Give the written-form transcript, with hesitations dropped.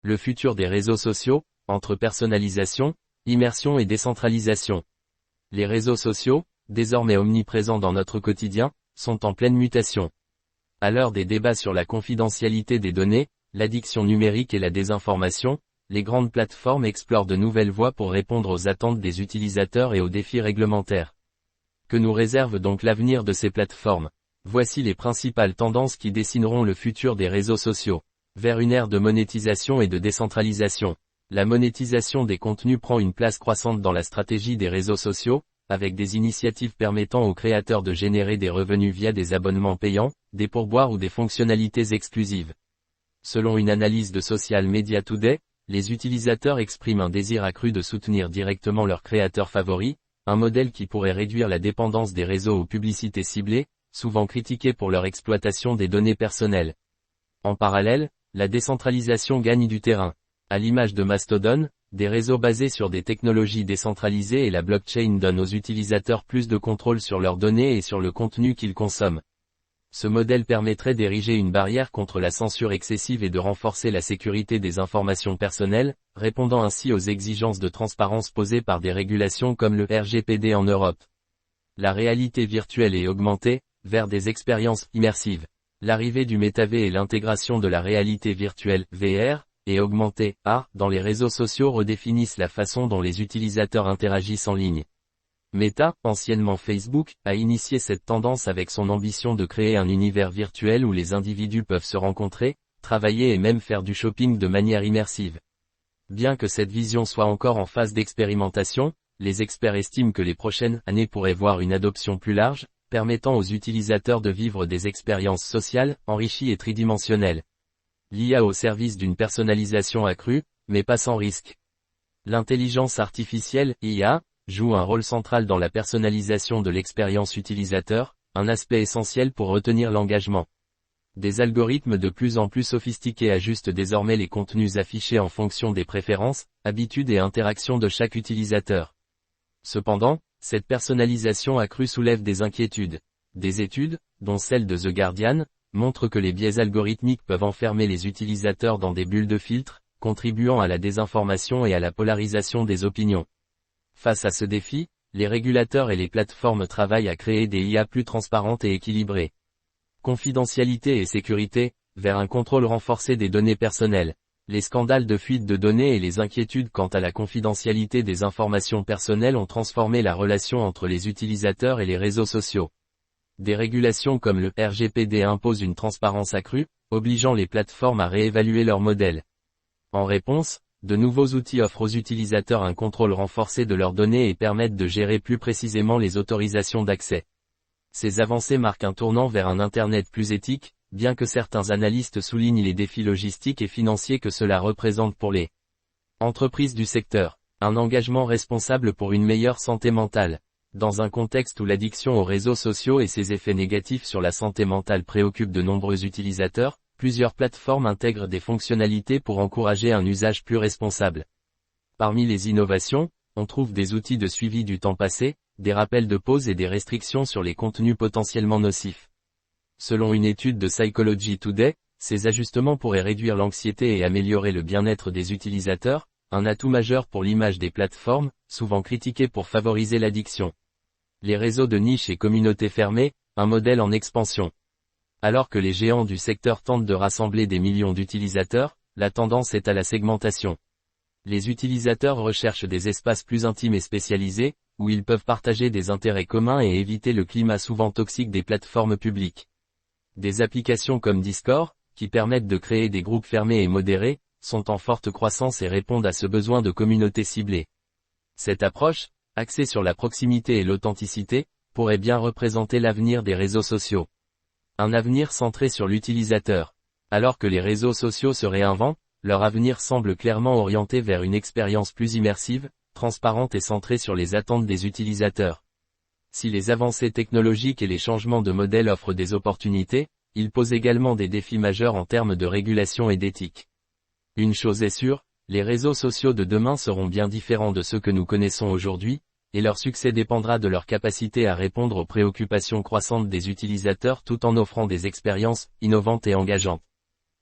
Le futur des réseaux sociaux, entre personnalisation, immersion et décentralisation. Les réseaux sociaux, désormais omniprésents dans notre quotidien, sont en pleine mutation. À l'heure des débats sur la confidentialité des données, l'addiction numérique et la désinformation, les grandes plateformes explorent de nouvelles voies pour répondre aux attentes des utilisateurs et aux défis réglementaires. Que nous réserve donc l'avenir de ces plateformes? Voici les principales tendances qui dessineront le futur des réseaux sociaux. Vers une ère de monétisation et de décentralisation. La monétisation des contenus prend une place croissante dans la stratégie des réseaux sociaux, avec des initiatives permettant aux créateurs de générer des revenus via des abonnements payants, des pourboires ou des fonctionnalités exclusives. Selon une analyse de Social Media Today, les utilisateurs expriment un désir accru de soutenir directement leurs créateurs favoris, un modèle qui pourrait réduire la dépendance des réseaux aux publicités ciblées, souvent critiquées pour leur exploitation des données personnelles. En parallèle, la décentralisation gagne du terrain. À l'image de Mastodon, des réseaux basés sur des technologies décentralisées et la blockchain donnent aux utilisateurs plus de contrôle sur leurs données et sur le contenu qu'ils consomment. Ce modèle permettrait d'ériger une barrière contre la censure excessive et de renforcer la sécurité des informations personnelles, répondant ainsi aux exigences de transparence posées par des régulations comme le RGPD en Europe. La réalité virtuelle et augmentée, vers des expériences immersives. L'arrivée du métavers et l'intégration de la réalité virtuelle, VR, et augmentée, AR, dans les réseaux sociaux redéfinissent la façon dont les utilisateurs interagissent en ligne. Meta, anciennement Facebook, a initié cette tendance avec son ambition de créer un univers virtuel où les individus peuvent se rencontrer, travailler et même faire du shopping de manière immersive. Bien que cette vision soit encore en phase d'expérimentation, les experts estiment que les prochaines années pourraient voir une adoption plus large, permettant aux utilisateurs de vivre des expériences sociales, enrichies et tridimensionnelles. L'IA au service d'une personnalisation accrue, mais pas sans risque. L'intelligence artificielle, IA, joue un rôle central dans la personnalisation de l'expérience utilisateur, un aspect essentiel pour retenir l'engagement. Des algorithmes de plus en plus sophistiqués ajustent désormais les contenus affichés en fonction des préférences, habitudes et interactions de chaque utilisateur. Cependant, cette personnalisation accrue soulève des inquiétudes. Des études, dont celle de The Guardian, montrent que les biais algorithmiques peuvent enfermer les utilisateurs dans des bulles de filtre, contribuant à la désinformation et à la polarisation des opinions. Face à ce défi, les régulateurs et les plateformes travaillent à créer des IA plus transparentes et équilibrées. Confidentialité et sécurité, vers un contrôle renforcé des données personnelles. Les scandales de fuite de données et les inquiétudes quant à la confidentialité des informations personnelles ont transformé la relation entre les utilisateurs et les réseaux sociaux. Des régulations comme le RGPD imposent une transparence accrue, obligeant les plateformes à réévaluer leurs modèles. En réponse, de nouveaux outils offrent aux utilisateurs un contrôle renforcé de leurs données et permettent de gérer plus précisément les autorisations d'accès. Ces avancées marquent un tournant vers un Internet plus éthique, bien que certains analystes soulignent les défis logistiques et financiers que cela représente pour les entreprises du secteur. Un engagement responsable pour une meilleure santé mentale. Dans un contexte où l'addiction aux réseaux sociaux et ses effets négatifs sur la santé mentale préoccupent de nombreux utilisateurs, plusieurs plateformes intègrent des fonctionnalités pour encourager un usage plus responsable. Parmi les innovations, on trouve des outils de suivi du temps passé, des rappels de pause et des restrictions sur les contenus potentiellement nocifs. Selon une étude de Psychology Today, ces ajustements pourraient réduire l'anxiété et améliorer le bien-être des utilisateurs, un atout majeur pour l'image des plateformes, souvent critiquées pour favoriser l'addiction. Les réseaux de niche et communautés fermées, un modèle en expansion. Alors que les géants du secteur tentent de rassembler des millions d'utilisateurs, la tendance est à la segmentation. Les utilisateurs recherchent des espaces plus intimes et spécialisés, où ils peuvent partager des intérêts communs et éviter le climat souvent toxique des plateformes publiques. Des applications comme Discord, qui permettent de créer des groupes fermés et modérés, sont en forte croissance et répondent à ce besoin de communautés ciblées. Cette approche, axée sur la proximité et l'authenticité, pourrait bien représenter l'avenir des réseaux sociaux. Un avenir centré sur l'utilisateur. Alors que les réseaux sociaux se réinventent, leur avenir semble clairement orienté vers une expérience plus immersive, transparente et centrée sur les attentes des utilisateurs. Si les avancées technologiques et les changements de modèle offrent des opportunités, ils posent également des défis majeurs en termes de régulation et d'éthique. Une chose est sûre, les réseaux sociaux de demain seront bien différents de ceux que nous connaissons aujourd'hui, et leur succès dépendra de leur capacité à répondre aux préoccupations croissantes des utilisateurs tout en offrant des expériences innovantes et engageantes.